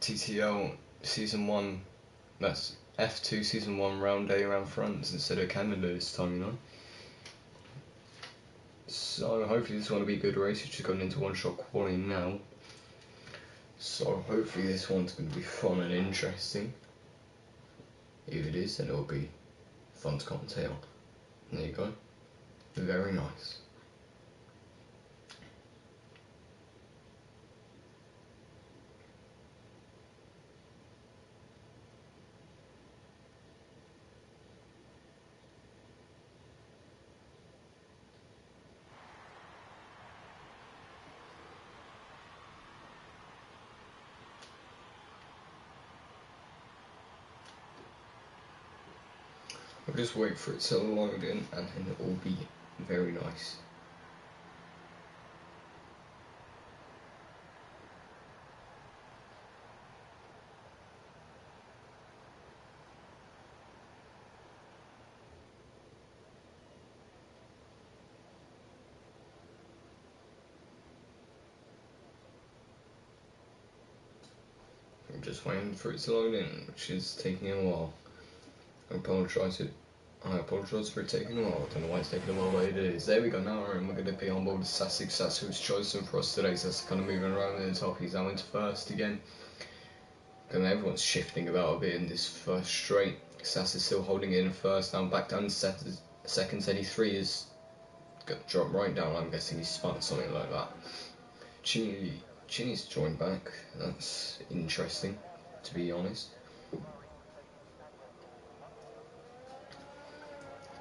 TTL Season 1, that's F2 Season 1 round A around France instead of Canada this time, you know. So hopefully this one will be a good race. It's just going into one-shot quality now. So hopefully this one's going to be fun and interesting. If it is, then it'll be fun to commentate on. There you go. Very nice. I'll just wait for it to load in and then it will be very nice. I'm just waiting for it to load in, which is taking a while. I apologise for it taking a while. I don't know why it's taking a while, but it is. There we go now, and we're going to be on board with Sassy. Sassy was chosen for us today, so that's kind of moving around in the top. He's now into first again. And everyone's shifting about a bit in this first straight. Sassy's still holding it in first, now back down to second. 83 is going to drop right down. I'm guessing he spun something like that. Chinny's joined back. That's interesting, to be honest.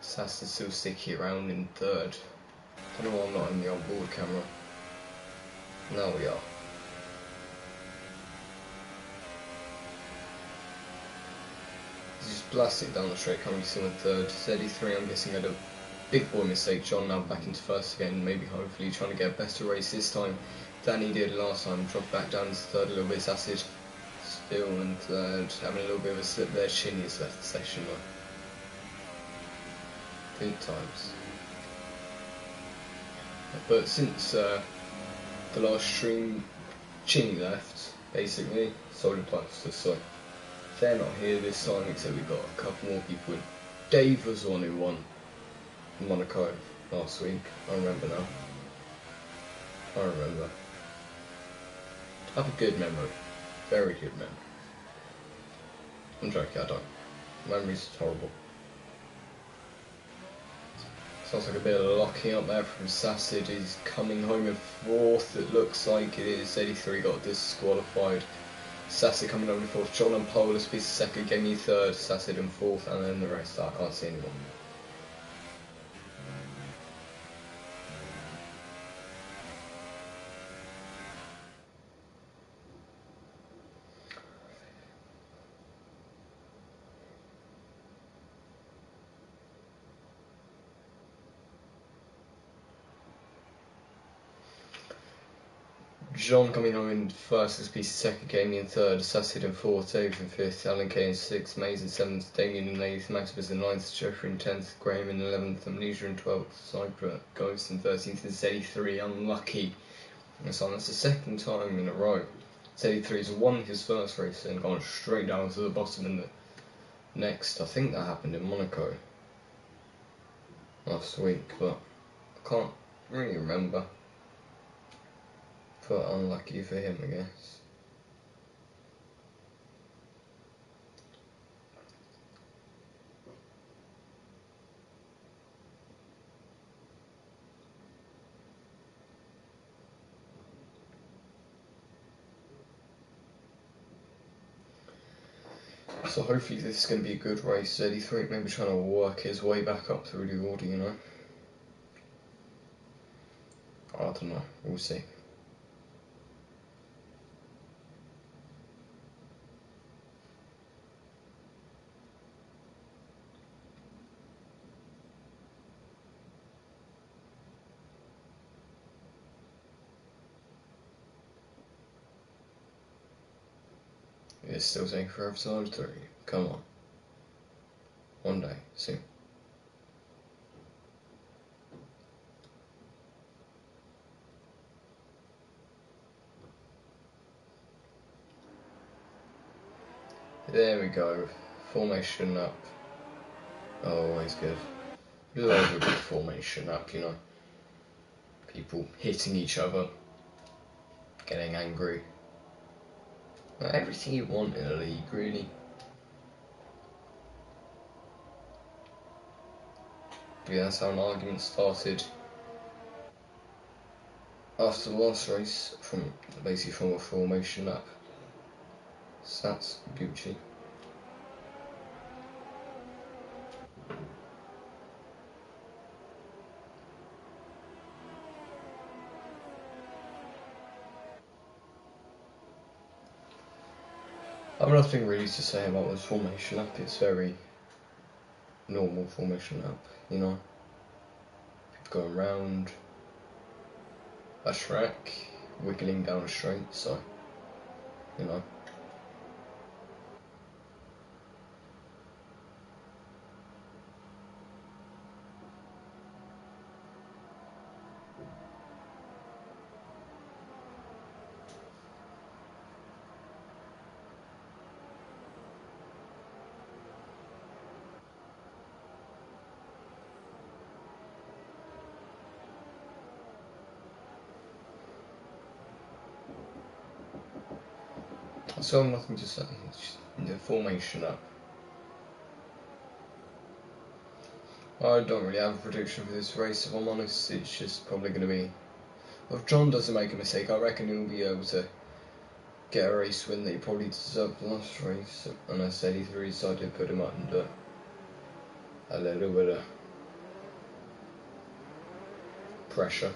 Sass is still sticky around in third. I don't know why I'm not in the onboard camera. Now we are. He's just blasted down the straight, coming still in third. 33, I'm guessing, had a big boy mistake. John now back into first again, maybe hopefully trying to get a better race this time than he did last time. Dropped back down to third a little bit. Acid still in third, having a little bit of a slip there. Chinny has left the session though. Good times. But since the last stream, Chinny left, basically, Solid Plaster, so they're not here this time, except we've got a couple more people in. Dave was the one who won Monaco last week, I remember now. I remember. I have a good memory. Very good memory. I'm joking, I don't. Memory's horrible. Sounds like a bit of locking up there from Sassid. He's coming home in fourth, it looks like it is. 83 got disqualified. Sassid coming over in fourth. John and Polis piece second, gave me third. Sassid in fourth, and then the rest I can't see anyone. John coming home in first, this piece second, Gaming in third, Sassid in fourth, Dave in fifth, Alan Kay in sixth, Mays in seventh, Damien in eighth, Maximus in ninth, Jeffrey in 10th, Graham in 11th, Amnesia in 12th, Cypher, Ghost in 13th, and 83 unlucky. So that's the second time in a row. 83's won his first race and gone straight down to the bottom in the next. I think that happened in Monaco last week, but I can't really remember. But unlucky for him, I guess. So hopefully this is going to be a good race. 83 maybe trying to work his way back up through the order, you know. I don't know, we'll see. It's still taking forever to load through. Come on. One day, soon. There we go. Formation up. Oh, always good. Love a good formation up, you know. People hitting each other, getting angry. Everything you want in a league, really. But yeah, that's how an argument started. After the last race, basically from a formation up. So that's Gucci. I've nothing really to say about this formation up. It's very normal formation up, you know. People going round a track, wiggling down a straight, so, you know. So I've nothing to say. It's just the formation up. I don't really have a prediction for this race, if I'm honest. It's just probably going to be... Well, if John doesn't make a mistake, I reckon he'll be able to get a race win that he probably deserved the last race. And I said he's really decided to put him under a little bit of pressure.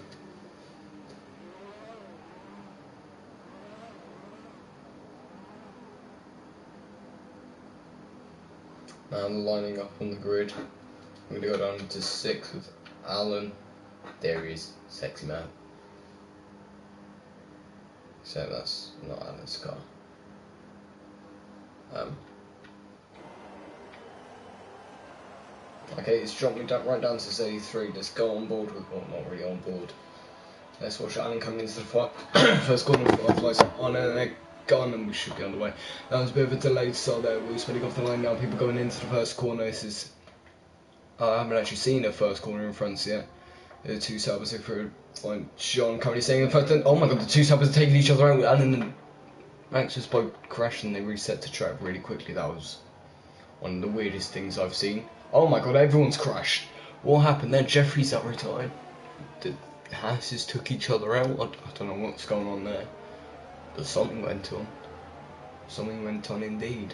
Now I'm lining up on the grid. I'm going to go down to 6 with Alan. There he is, sexy man. So that's not Alan's car. Okay, it's dropped me right down to 83. Let's go on board with, well, not really on board. Let's watch Alan coming into the fight. First corner, flies on and they're gone, and we should be on the way. That was a bit of a delayed start there. We're spinning off the line now. People going into the first corner. This is, I haven't actually seen the first corner in France yet. The two Sabers are through. John currently saying, in fact, that, oh my god, the two Sabers are taking each other out, and then Max just both crashed and they reset to track really quickly. That was one of the weirdest things I've seen. Oh my god, everyone's crashed. What happened there? Jeffrey's up retired. The houses took each other out. I don't know what's going on there. But something went on. Something went on indeed.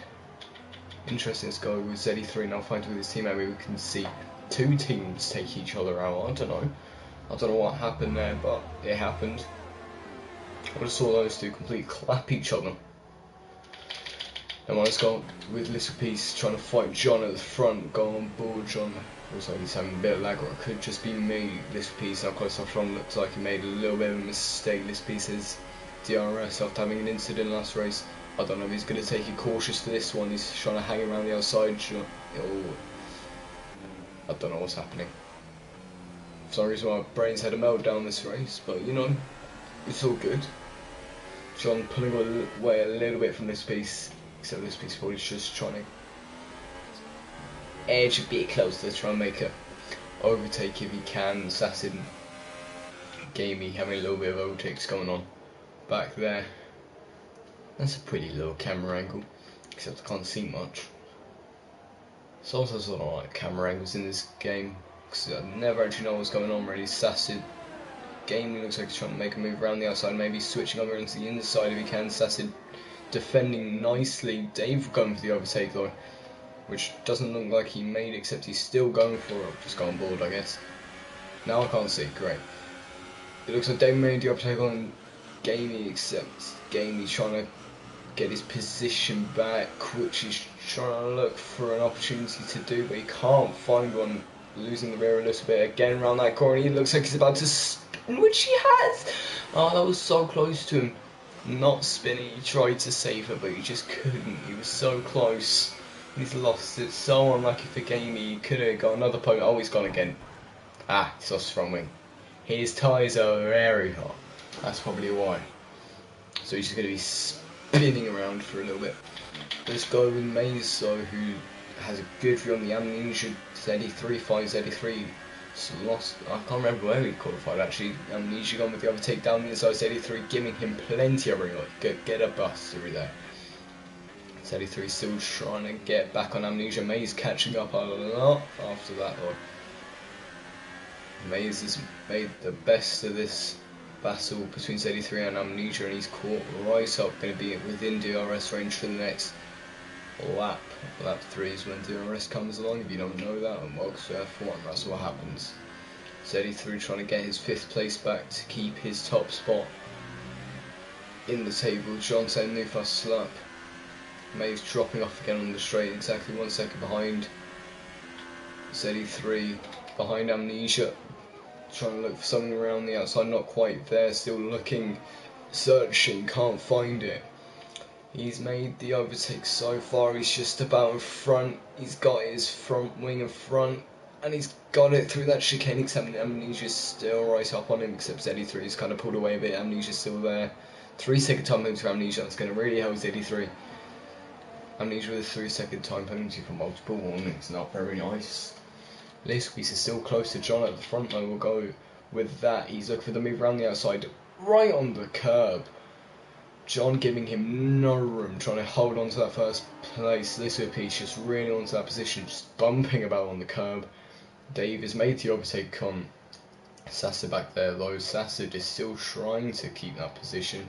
Interesting, let's go with Z3 now fighting with his teammate. We can see two teams take each other out. I don't know what happened there, but it happened. I just saw those two completely clap each other. And let's go with Little Piece trying to fight John at the front. Go on board, John. Looks like he's having a bit of lag, or it could just be me. Little Piece now close off front. Looks like he made a little bit of a mistake. Little Piece is DRS after having an incident last race. I don't know if he's going to take it cautious for this one. He's trying to hang around the outside. I don't know what's happening. For some reason my brain's had a meltdown this race, but you know, it's all good. John pulling away a little bit from this piece, except this piece probably just trying to edge a bit closer to try and make a overtake if he can. Assassin Gamey having a little bit of overtakes going on back there. That's a pretty low camera angle, except I can't see much. Sometimes I don't like camera angles in this game, because I never actually know what's going on really. Assassin Gamey looks like he's trying to make a move around the outside, maybe switching over into the inside if he can. Assassin defending nicely. Dave going for the overtake though, which doesn't look like he made, except he's still going for it. Just go on board, I guess. Now I can't see, great. It looks like Dave made the overtake on Gamey, except Gamey trying to get his position back, which he's trying to look for an opportunity to do, but he can't find one. Losing the rear a little bit again around that corner. He looks like he's about to spin, which he has. Oh, that was so close to him not spinning. He tried to save it, but he just couldn't. He was so close. He's lost it. So unlucky for Gamey. He could have got another point. Oh, he's gone again. Ah, he's lost front wing. His tyres are very hot. That's probably why. So he's just going to be spinning around for a little bit. Let's go with Maze, though, who has a good view on the Amnesia. Z83 5 Z83 lost. I can't remember where he qualified actually. Amnesia gone with the other takedown inside Z83, giving him plenty of ring. Get a bust through there. Z83 still trying to get back on Amnesia. Maze catching up a lot after that, though. Maze has made the best of this battle between Z83 and Amnesia, and he's caught right up, going to be within DRS range for the next lap. Lap 3 is when DRS comes along. If you don't know that, on welcome to F1, that's what happens. Z83 trying to get his 5th place back to keep his top spot in the table. John saying new fast slap. Maze dropping off again on the straight, exactly 1 second behind. Z83 behind Amnesia, trying to look for something around the outside, not quite there, still looking, searching, can't find it. He's made the overtake so far, he's just about in front, he's got his front wing in front, and he's got it through that chicane, except Amnesia's still right up on him, except Z83's kind of pulled away a bit. Amnesia's still there. 3-second time penalty for Amnesia, that's going to really help Z83. Amnesia with a 3-second time penalty for multiple warnings, not very nice. Leesqueeze is still close to John at the front though, we'll go with that. He's looking for the move around the outside, right on the curb. John giving him no room, trying to hold on to that first place. Leesqueeze just really onto that position, just bumping about on the curb. Dave has made the overtake on Sasser back there though. Sasser is still trying to keep that position.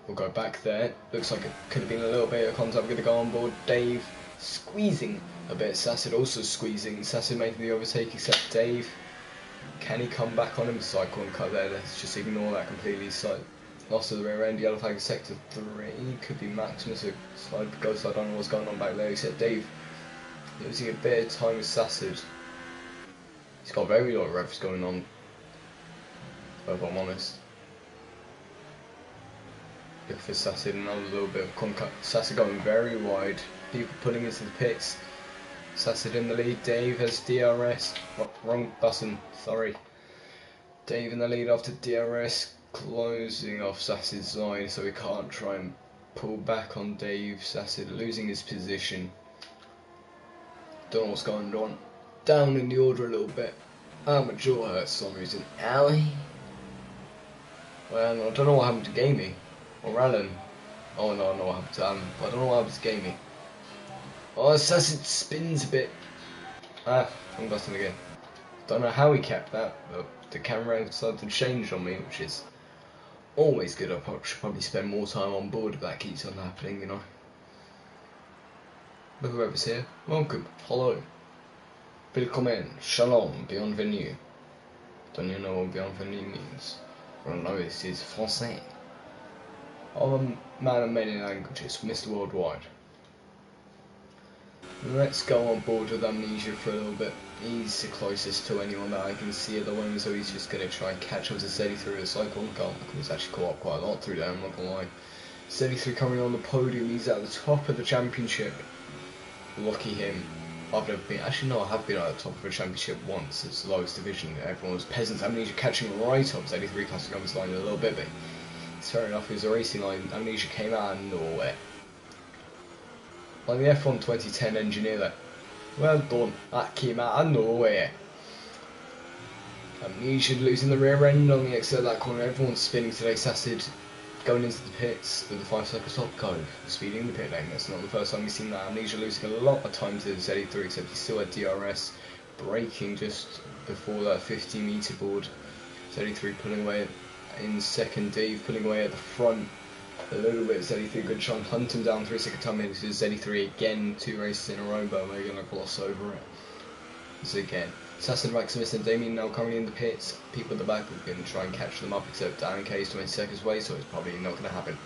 We'll go back there. Looks like it could have been a little bit of contact. We're going to go on board. Dave squeezing a bit. Sassid also squeezing. Sassid making the overtake except Dave. Can he come back on him? Cycle and cut there. Let's just ignore that completely. So, lost to the rear end. Yellow flag sector 3. Could be Maximus. Slide, go slide. I don't know what's going on back there except Dave losing a bit of time with Sassid. He's got very lot of revs going on, if I'm honest. Look for Sassid, another little bit of contact. Sassid going very wide. People pulling into the pits. Sassid in the lead. Dave has DRS. Wrong button, sorry. Dave in the lead after DRS, closing off Sassid's line so he can't try and pull back on Dave. Sassid losing his position. Don't know what's going on. Down in the order a little bit. My jaw hurts for some reason. Owie. Well, I don't know what happened to Gamey. Or Alan. Oh no, I know what happened to Alan. I don't know what happened to Gamey. Oh, Sassid spins a bit. Wrong button again. Don't know how he kept that, but the camera decided to change on me, which is always good. I should probably spend more time on board if that keeps on happening, you know. But whoever's here, welcome, hello. Willkommen, shalom, bienvenue. Don't you know what bienvenue means? Well, no, this is Français. I'm a man of many languages, Mr. Worldwide. Let's go on board with Amnesia for a little bit. He's the closest to anyone that I can see at the moment, so he's just going to try and catch up to Steady through the cycle. He's actually caught up quite a lot through there, I'm not going to lie. Steady through coming on the podium, he's at the top of the championship. Lucky him. I've never been, actually no, I have been at the top of a championship once. It's the lowest division, everyone was peasants. Amnesia catching right up, Steady 3 casting on his line a little bit, but it's fair enough, it was a racing line. Amnesia came out of nowhere. Like the F1 2010 engineer there. Well done, that came out of nowhere. Amnesia losing the rear end on the exit of that corner, everyone's spinning today. Sassid going into the pits with the 5-second stop code, speeding the pit lane. That's not the first time we've seen that. Amnesia losing a lot of time to the Z83, except he still had DRS, braking just before that 50-meter board. Z83 pulling away in second, Dave pulling away at the front a little bit. Z83 going to try and hunt him down 3-second time into Z83 again, 2 races in a row, but we're going to gloss over it. So again, Sassid, Maximus and Damien now currently in the pits. People at the back are going to try and catch them up, except Alan K is 20 seconds away, so it's probably not going to happen.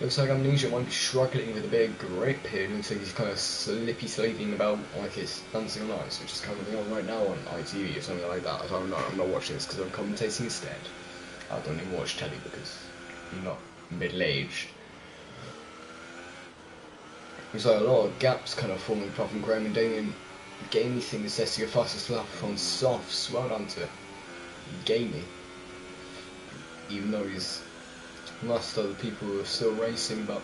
Looks like Amnesia might be struggling with a bit of grip here. Looks like he's kind of sleeping about like it's Dancing on Ice, which is currently on right now on ITV or something like that. I don't know, I'm not watching this because I'm commentating instead. I don't even watch telly because I'm not middle-aged. There's like a lot of gaps kind of forming apart from Graham and Damien. Gamey thing is setting a fastest lap on softs. Well done to Gamey. Even though he's lost other people who are still racing, but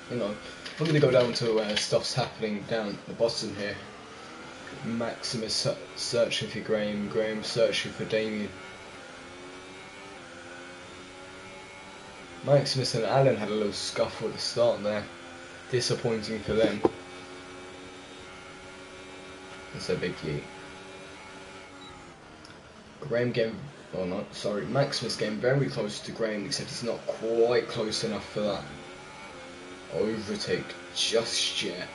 you know, We're going to go down to where stuff's happening down at the bottom here. Maximus searching for Graham, Graham searching for Damien. Maximus and Alan had a little scuffle at the start there. Disappointing for them. That's a big yeet. Graham getting, oh no, sorry, Maximus getting very close to Graham, except he's not quite close enough for that overtake just yet.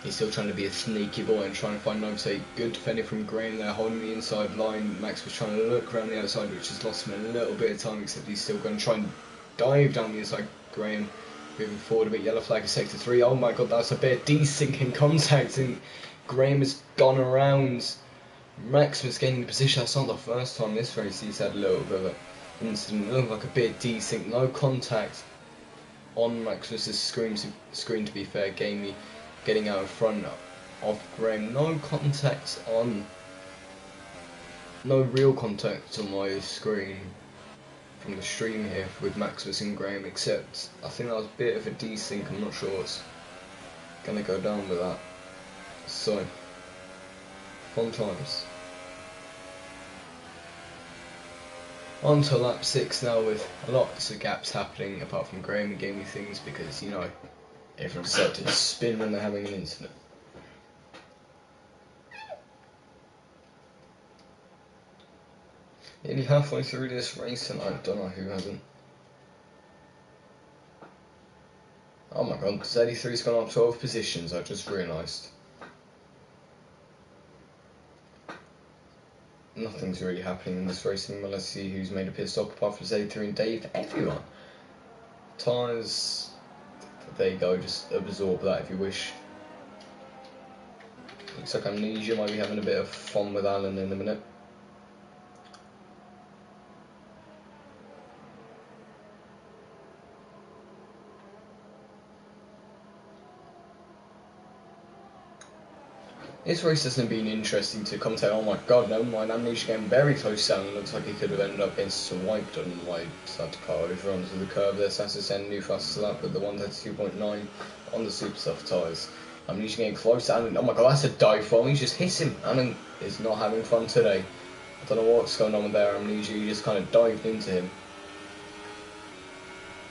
He's still trying to be a sneaky boy and trying to find an overtake. Good defending from Graham there, holding the inside line. Max was trying to look around the outside, which has lost him a little bit of time, except he's still going to try and dive down the inside. Graham moving forward a bit. Yellow flag is sector 3. Oh my god, that's a bit of desyncing contact, and Graham has gone around. Max was getting the position. That's not the first time this race he's had a little bit of an incident. It looked like a bit of desync. No contact on Maximus's screen to be fair. Gamey getting out in front of Graham. No contact on, no real contact on my screen from the stream here with Maximus and Graham, except I think that was a bit of a desync. I'm not sure what's gonna go down with that. So, fun times. On to lap 6 now, with lots of gaps happening apart from Graham and Gamey things, because you know, everyone decided to spin when they're having an incident. Nearly halfway through this race and I don't know who hasn't. Oh my god, Z83's gone up 12 positions, I just realised. Nothing's really happening in this racing. Well, let's see who's made a pit stop apart from Z83 and Dave. Everyone. Tyres, there you go, just absorb that if you wish. Looks like Amnesia might be having a bit of fun with Alan in a minute. This race hasn't been interesting to commentate. Oh my god, no mind, Amnesia getting very close down. It looks like he could have ended up getting swiped on why decided to cut over onto the curve there. Sassisen new fastest lap with the 132.9 on the super soft tyres. Amnesia getting close. Alan, oh my god, that's a dive for him. He just hit him. Alan is not having fun today. I don't know what's going on with there, Amnesia. He just kind of dived into him.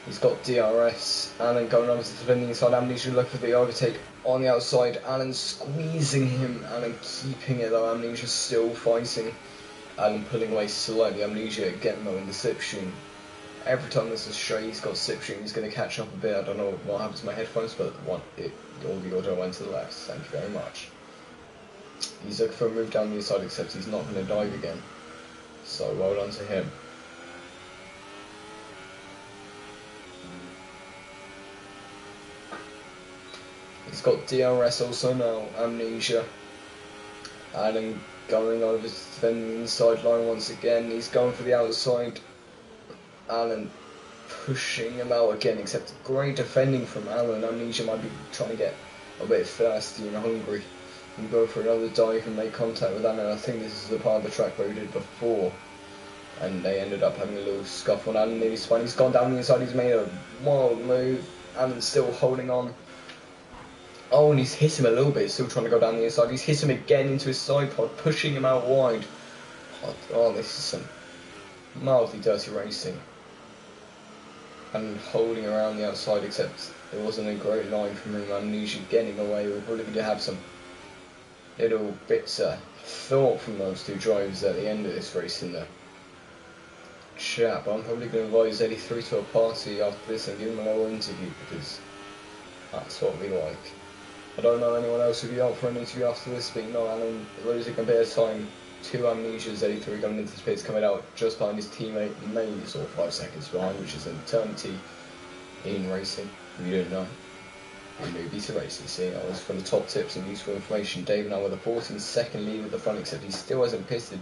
He's got DRS. Alan going over to defending inside. Amnesia looking for the overtake on the outside. Alan squeezing him. Alan keeping it though. Amnesia still fighting. Alan pulling away slightly. Amnesia getting though in the slipstream. Every time there's a straight, he's got slipstream. He's going to catch up a bit. I don't know what happened to my headphones, but all the audio went to the left. Thank you very much. He's looking for a move down the inside, except he's not going to dive again. So well done to him. He's got DRS also now, Amnesia. Alan going over to defend the inside line once again. He's going for the outside. Alan pushing him out again, except great defending from Alan. Amnesia might be trying to get a bit thirsty and hungry and go for another dive and make contact with Alan. I think this is the part of the track where we did before, and they ended up having a little scuffle. Alan nearly spun. He's gone down the inside. He's made a wild move. Alan's still holding on. Oh, and he's hit him a little bit, still trying to go down the inside. He's hit him again into his side pod, pushing him out wide. Oh, this is some mildly dirty racing. And holding around the outside, except it wasn't a great line from him. Amnesia getting away. We're probably going to have some little bits of thought from those two drivers at the end of this race in the chat. But I'm probably going to invite Z83 to a party after this and give him a little interview, because that's what we like. I don't know anyone else who'll be up for an interview after this, but you know, Alan losing a bit of time to Amnesia. Z83 going into the pits, coming out just behind his teammate Maze, or 5 seconds behind, which is an eternity in racing. If you didn't know, you newbie to racing. See, I was for the top tips and useful information. Dave now with a 14-second lead with the front, except he still hasn't pitted.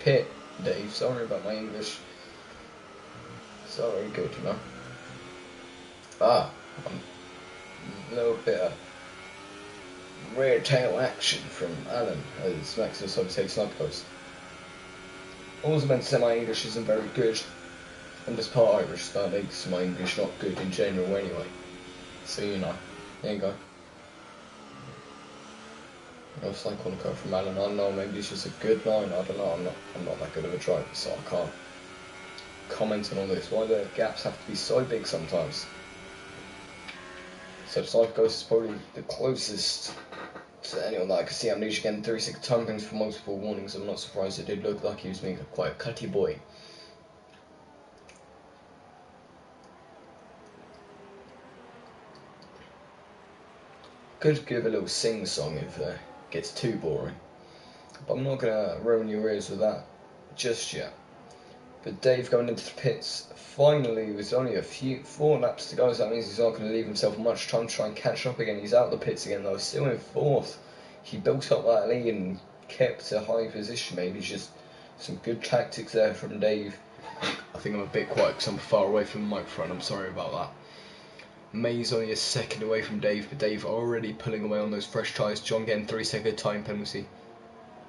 Dave, sorry about my English. Sorry, good, you know. A little bit of rear tail action from Alan as Maximus overtakes an uppost. Also meant to say my English isn't very good. And this part Irish, that makes my English not good in general anyway. So you know, there you go. Looks like one cut from Alan. I don't know, maybe it's just a good line. I don't know. I'm not that good of a driver, so I can't comment on all this. Why the gaps have to be so big sometimes? So Side Ghost is probably the closest to anyone that I could see Amnesia getting 3-6 time things for multiple warnings. I'm not surprised. It did look like he was being quite a cutty boy. Could give a little sing-song if it gets too boring. But I'm not going to ruin your ears with that just yet. But Dave going into the pits, finally, with only 4 laps to go, so that means he's not going to leave himself much time to try and catch up again. He's out the pits again though, still in 4th. He built up that lead and kept a high position, maybe just some good tactics there from Dave. I think I'm a bit quiet because I'm far away from the microphone, I'm sorry about that. May's only a second away from Dave, but Dave already pulling away on those fresh tyres. John getting 3-second time penalty.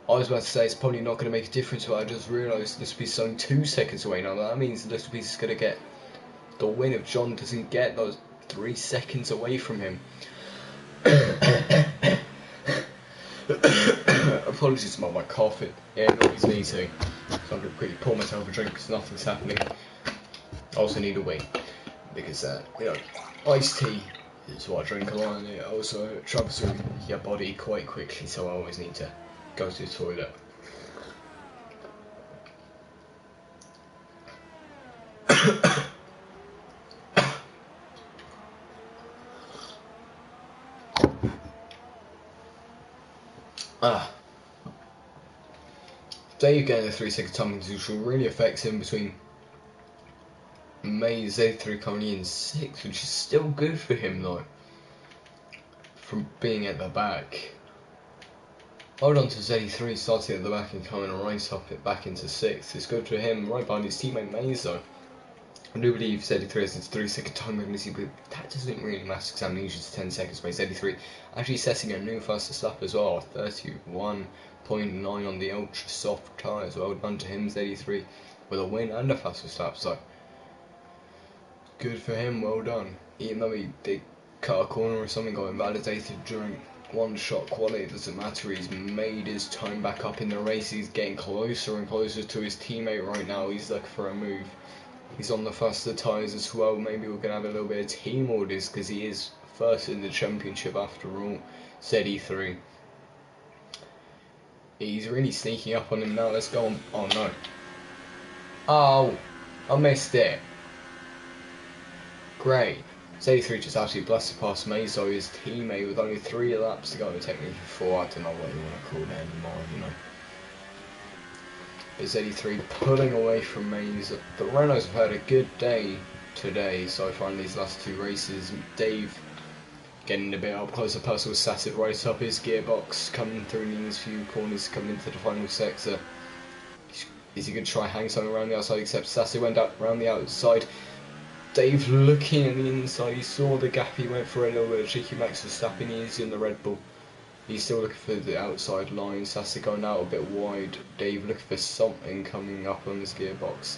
I was about to say it's probably not going to make a difference, but I just realised Little Piece is only 2 seconds away now. That means Little Piece is going to get the win if John doesn't get those 3 seconds away from him. Apologies about my cough, it annoys me too. So I'm going to quickly pour myself a drink because nothing's happening. I also need a wee because, you know, iced tea is what I drink a lot and it also travels through your body quite quickly, so I always need to go to the toilet. Dave getting a 3-second time which will really affect him between May Z3 coming in 6th, which is still good for him though, from being at the back. Hold on to Z3 starting at the back and coming right up it back into 6th. It's good for him, right behind his teammate Mays though. I do believe Z3 has its 3-second time penalty, but that doesn't really matter because Amnesia's 10 seconds away. Z3 actually setting a new fastest lap as well, 31.9 on the ultra soft tyres. Well done to him, Z3, with a win and a fastest lap, so good for him, well done. Even though he did cut a corner or something, got invalidated during one shot quality, it doesn't matter, he's made his time back up in the race, he's getting closer and closer to his teammate right now, he's looking for a move. He's on the faster tyres as well. Maybe we're going to have a little bit of team orders because he is first in the championship after all. ZE3. He's really sneaking up on him now. Let's go on. Oh no. Oh, I missed it. Great. ZE3 just absolutely blasted past Mazo, his teammate, with only 3 laps to go. Technically 4. I don't know what you want to call it anymore, you know. Is 83 pulling away from Mays. The Renaults have had a good day today so far in these last 2 races. Dave getting a bit up close and personal, Sassett right up his gearbox, coming through these few corners, coming into the final sector. Is he going to try hang something around the outside, except Sassett went up around the outside. Dave looking at the inside, he saw the gap, he went for a little bit of cheeky Max Verstappen, he is in the Red Bull. He's still looking for the outside line, Sassett going out a bit wide, Dave looking for something coming up on this gearbox.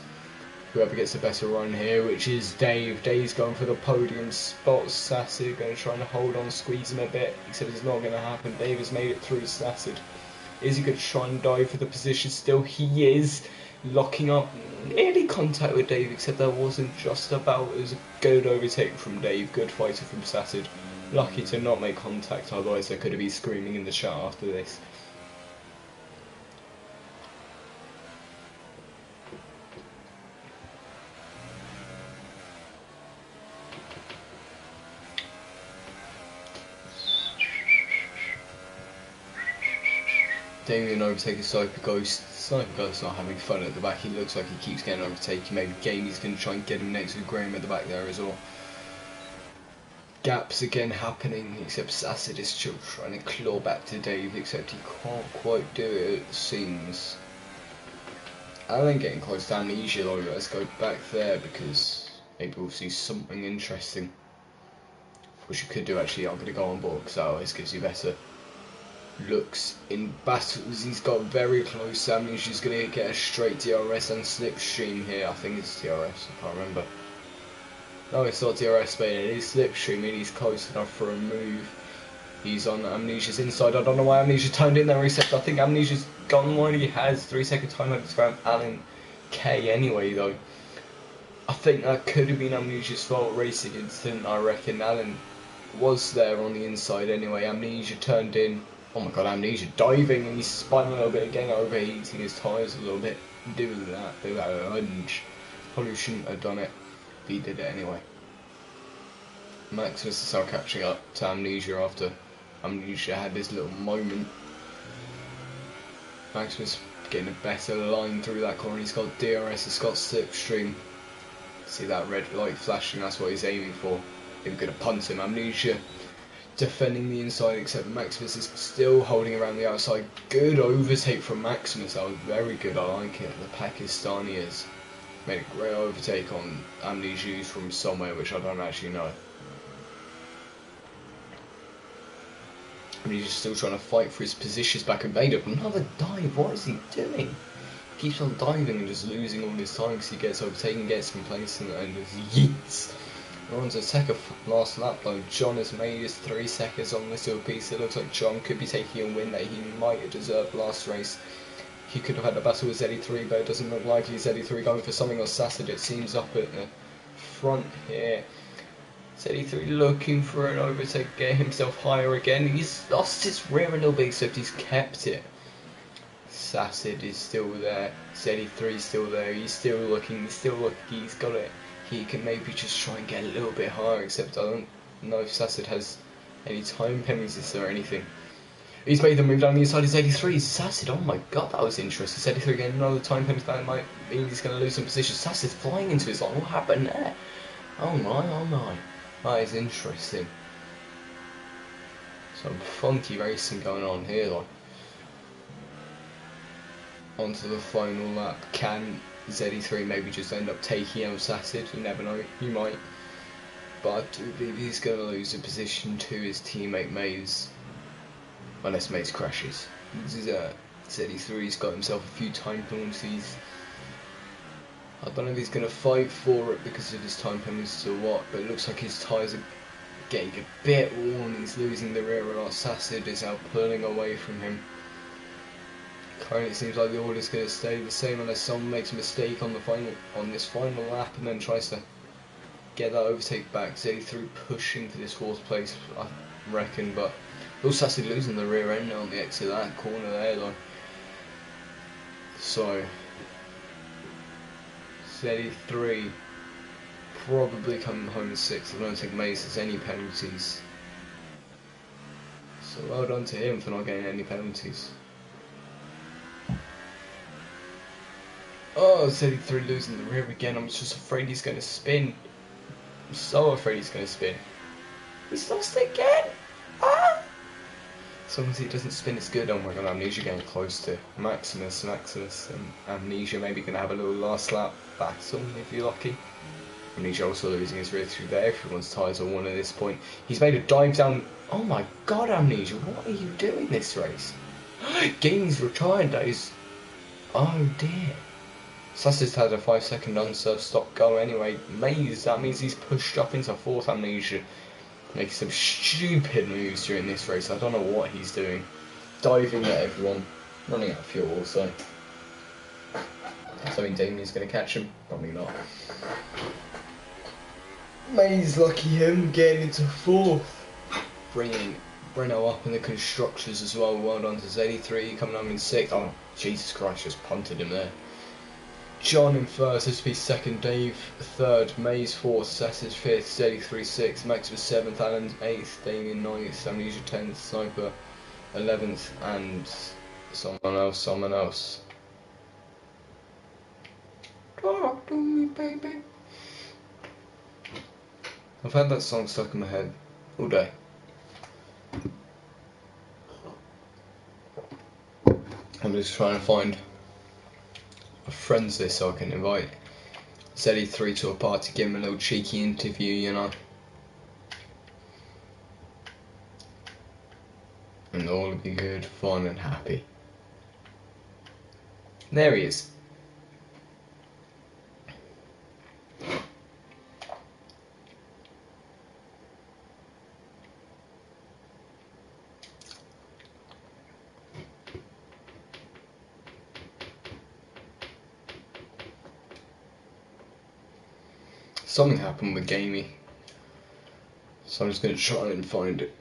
Whoever gets a better run here, which is Dave. Dave's going for the podium spot, Sassett going to try and hold on, squeeze him a bit, except it's not going to happen. Dave has made it through Sassett. Is he going to try and dive for the position still? He is, locking up, nearly contact with Dave, except that wasn't just about. It was a good overtake from Dave, good fighter from Sassett. Lucky to not make contact, otherwise I could have been screaming in the chat after this. Damien overtaking Sniper Ghost. Sniper Ghost's not having fun at the back. He looks like he keeps getting overtaken. Maybe Gamey's going to try and get him next with Graham at the back there as well. Gaps again happening, except Sassett is still trying to claw back to Dave, except he can't quite do it, it seems. Alan getting close to Amnesia though. Let's go back there because maybe we'll see something interesting. Which you could do actually. I'm going to go on board because that always gives you better looks in battles. He's got very close. Amnesia's going to get a straight DRS and slipstream here. I think it's DRS, I can't remember. No, it's not DRS, but it is slipstream, and he's close enough for a move. He's on Amnesia's inside. I don't know why Amnesia turned in there reset. I think Amnesia's gone one. He has 3-second time limit to grab Alan K anyway, though. I think that could have been Amnesia's fault racing incident. I reckon Alan was there on the inside anyway. Amnesia turned in. Oh my god, Amnesia diving, and he's spun a little bit again, overheating his tyres a little bit. Do that lunge. Probably shouldn't have done it, but he did it anyway. Maximus is now catching up to Amnesia after Amnesia had this little moment. Maximus getting a better line through that corner. He's got DRS, he's got slipstream. See that red light flashing, that's what he's aiming for. He's going to punt him. Amnesia defending the inside, except Maximus is still holding around the outside. Good overtake from Maximus, that was very good, I like it. The Pakistani has made a great overtake on Amnesia from somewhere which I don't actually know. Amnesia's still trying to fight for his positions back and made up another dive. What is he doing? He keeps on diving and just losing all his time because he gets overtaken, gets complacent, and just yeets. We're on to the second last lap though. John has made his 3 seconds on this little piece. It looks like John could be taking a win that he might have deserved last race. He could have had a battle with ZD3, but it doesn't look likely. ZD3 going for something on Sassid, it seems, up at the front here. ZD3 looking for an overtake, get himself higher again. He's lost his rear a little bit, except he's kept it. Sassid is still there. ZD3 is still there. He's still looking. He's got it. He can maybe just try and get a little bit higher, except I don't know if Sassid has any time penalties or anything. He's made the move down the inside of ZD3. Sassid, oh my god, that was interesting. ZD3 getting another time penalty, that might mean he's going to lose some position. Sassid flying into his line. What happened there? Oh my. That is interesting. Some funky racing going on here though. Onto the final lap. Can ZD3 maybe just end up taking out Sassid? You never know, he might. But I do believe he's going to lose a position to his teammate Maze. Unless Maze crashes. ZD3's got himself a few time penalties. I don't know if he's going to fight for it because of his time penalties or what, but it looks like his tyres are getting a bit worn. He's losing the rear a lot. Sassid is now pulling away from him. Currently it seems like the order is going to stay the same unless someone makes a mistake on this final lap and then tries to get that overtake back. ZD3 pushing for this 4th place, I reckon, but also Sassid losing the rear end on the exit of that corner there though. So ZD3 probably coming home in 6th. I don't think Mace has any penalties. So well done to him for not getting any penalties. Oh, ZD3 losing the rear again. I'm just afraid he's going to spin. I'm so afraid he's going to spin. He's lost it again! Ah! As long as he doesn't spin, it's good. Oh my god, Amnesia getting close to Maximus and Amnesia maybe going to have a little last lap battle if you're lucky. Amnesia also losing his rear through there. Everyone's tyres are worn at this point. He's made a dive down. Oh my god, Amnesia, what are you doing this race? Games retired days. Oh dear. Sassid's had a 5-second unserved stop go anyway. Maze, that means he's pushed up into 4th. Amnesia making some stupid moves during this race. I don't know what he's doing. Diving at everyone. Running out of fuel also. So I mean Damien's going to catch him? Probably not. Maze, lucky him, getting into 4th. Bringing Breno up in the constructors as well. Well done to ZD3 coming home in 6th. Oh, Jesus Christ, just punted him there. John in 1st, this will be 2nd, Dave 3rd, Maze 4th, Sassid 5th, ZD3 6th, Maximus 7th, Alan 8th, Damien 9th, Amnesia 10th, Sniper 11th, and someone else. Talk to me, baby. I've had that song stuck in my head all day. I'm just trying to find a friends list so I can invite ZD3 to a party, give him a little cheeky interview, you know. And all will be good, fun and happy. There he is. Something happened with Gamey, so I'm just going to try and find it.